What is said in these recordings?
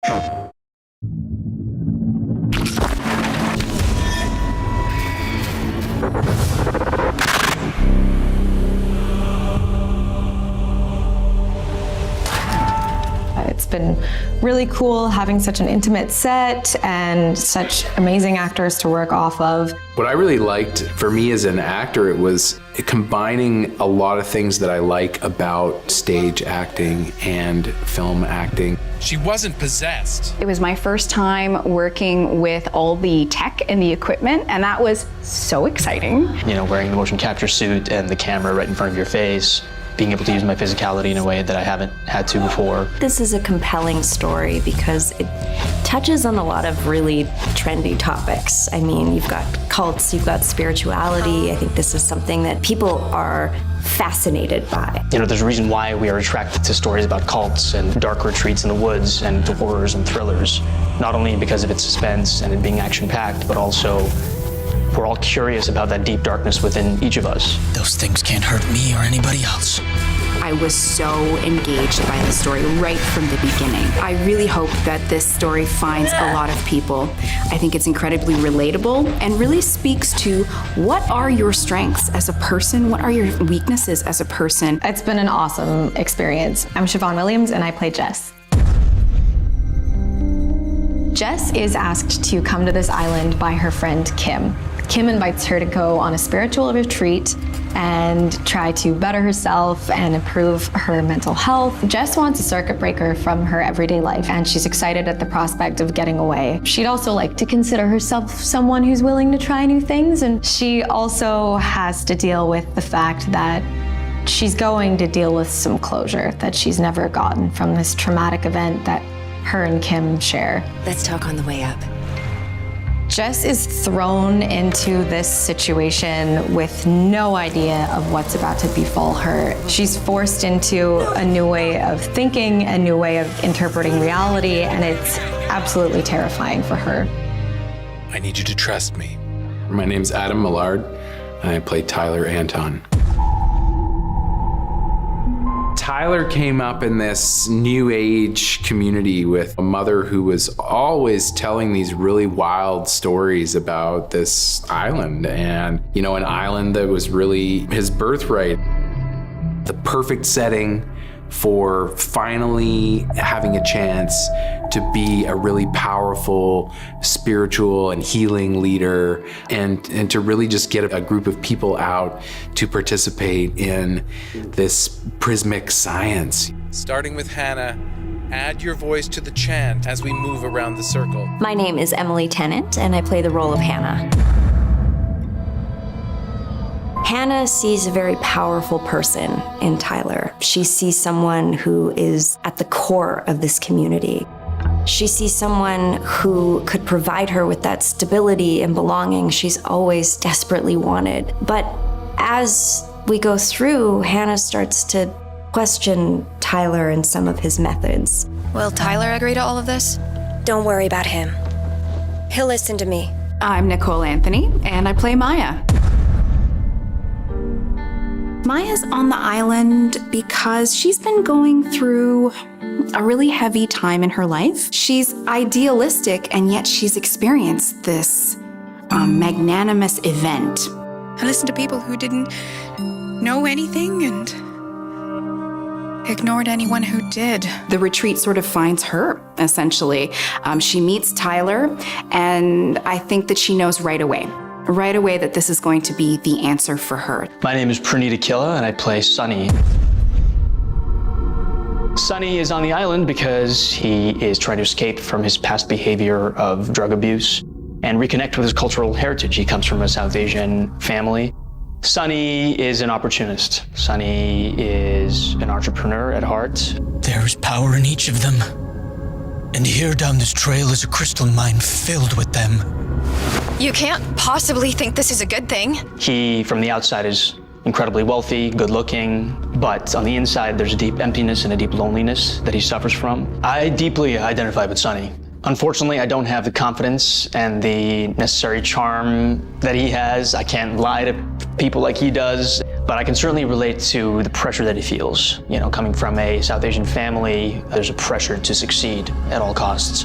It's been really cool having such an intimate set and such amazing actors to work off of. What I really liked for me as an actor, it was combining a lot of things that I like about stage acting and film acting. She wasn't possessed. It was my first time working with all the tech and the equipment, and that was so exciting. You know, wearing the motion capture suit and the camera right in front of your face, being able to use my physicality in a way that I haven't had to before. This is a compelling story because it touches on a lot of really trendy topics. I mean, you've got cults, you've got spirituality. I think this is something that people are fascinated by. You know, there's a reason why we are attracted to stories about cults and dark retreats in the woods and horrors and thrillers. Not only because of its suspense and it being action-packed, but also we're all curious about that deep darkness within each of us. Those things can't hurt me or anybody else. I was so engaged by the story right from the beginning. I really hope that this story finds a lot of people. I think it's incredibly relatable and really speaks to what are your strengths as a person, what are your weaknesses as a person. It's been an awesome experience. I'm Siobhan Williams and I play Jess. Jess is asked to come to this island by her friend Kim. Kim invites her to go on a spiritual retreat and try to better herself and improve her mental health. Jess wants a circuit breaker from her everyday life, and she's excited at the prospect of getting away. She'd also like to consider herself someone who's willing to try new things, and she also has to deal with the fact that she's going to deal with some closure that she's never gotten from this traumatic event that her and Kim share. Let's talk on the way up. Jess is thrown into this situation with no idea of what's about to befall her. She's forced into a new way of thinking, a new way of interpreting reality, and it's absolutely terrifying for her. I need you to trust me. My name's Adam Millard, and I play Tyler Anton. Tyler came up in this new age community with a mother who was always telling these really wild stories about this island, and, you know, an island that was really his birthright. The perfect setting for finally having a chance to be a really powerful spiritual and healing leader, and to really just get a group of people out to participate in this prismic science. Starting with Hannah, add your voice to the chant as we move around the circle. My name is Emily Tennant, and I play the role of Hannah. Hannah sees a very powerful person in Tyler. She sees someone who is at the core of this community. She sees someone who could provide her with that stability and belonging she's always desperately wanted. But as we go through, Hannah starts to question Tyler and some of his methods. Will Tyler agree to all of this? Don't worry about him. He'll listen to me. I'm Nicole Anthony, and I play Maya. Maya's on the island because she's been going through a really heavy time in her life. She's idealistic, and yet she's experienced this magnanimous event. I listened to people who didn't know anything and ignored anyone who did. The retreat sort of finds her, essentially. She meets Tyler, and I think that she knows right away that this is going to be the answer for her. My name is Pranita Killa, and I play Sunny. Sunny is on the island because he is trying to escape from his past behavior of drug abuse and reconnect with his cultural heritage. He comes from a South Asian family. Sunny is an opportunist. Sunny is an entrepreneur at heart. There is power in each of them. And here down this trail is a crystal mine filled with them. You can't possibly think this is a good thing. He, from the outside, is incredibly wealthy, good-looking, but on the inside, there's a deep emptiness and a deep loneliness that he suffers from. I deeply identify with Sunny. Unfortunately, I don't have the confidence and the necessary charm that he has. I can't lie to people like he does, but I can certainly relate to the pressure that he feels. You know, coming from a South Asian family, there's a pressure to succeed at all costs.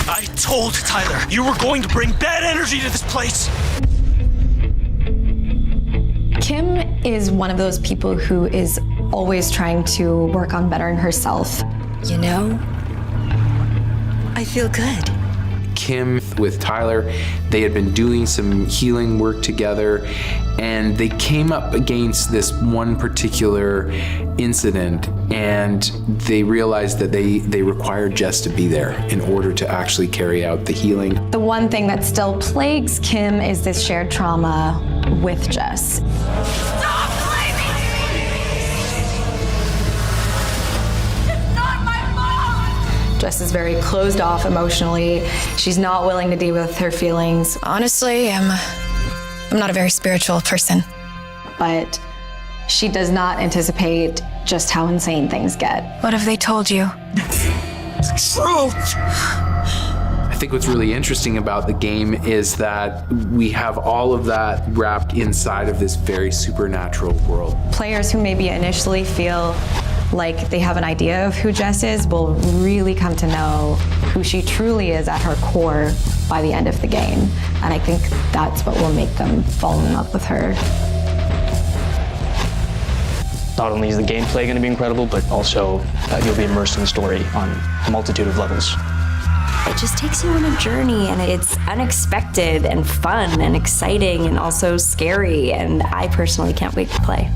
I told Tyler you were going to bring bad energy to this place. Kim is one of those people who is always trying to work on bettering herself. You know, I feel good. Kim with Tyler, they had been doing some healing work together, and they came up against this one particular incident, and they realized that they required Jess to be there in order to actually carry out the healing. The one thing that still plagues Kim is this shared trauma with Jess. Stop blaming me! It's not my fault! Jess is very closed off emotionally. She's not willing to deal with her feelings. Honestly, I'm not a very spiritual person. But she does not anticipate just how insane things get. What have they told you? Truth! I think what's really interesting about the game is that we have all of that wrapped inside of this very supernatural world. Players who maybe initially feel like they have an idea of who Jess is will really come to know who she truly is at her core by the end of the game. And I think that's what will make them fall in love with her. Not only is the gameplay going to be incredible, but also you'll be immersed in the story on a multitude of levels. It just takes you on a journey, and it's unexpected and fun and exciting and also scary, and I personally can't wait to play.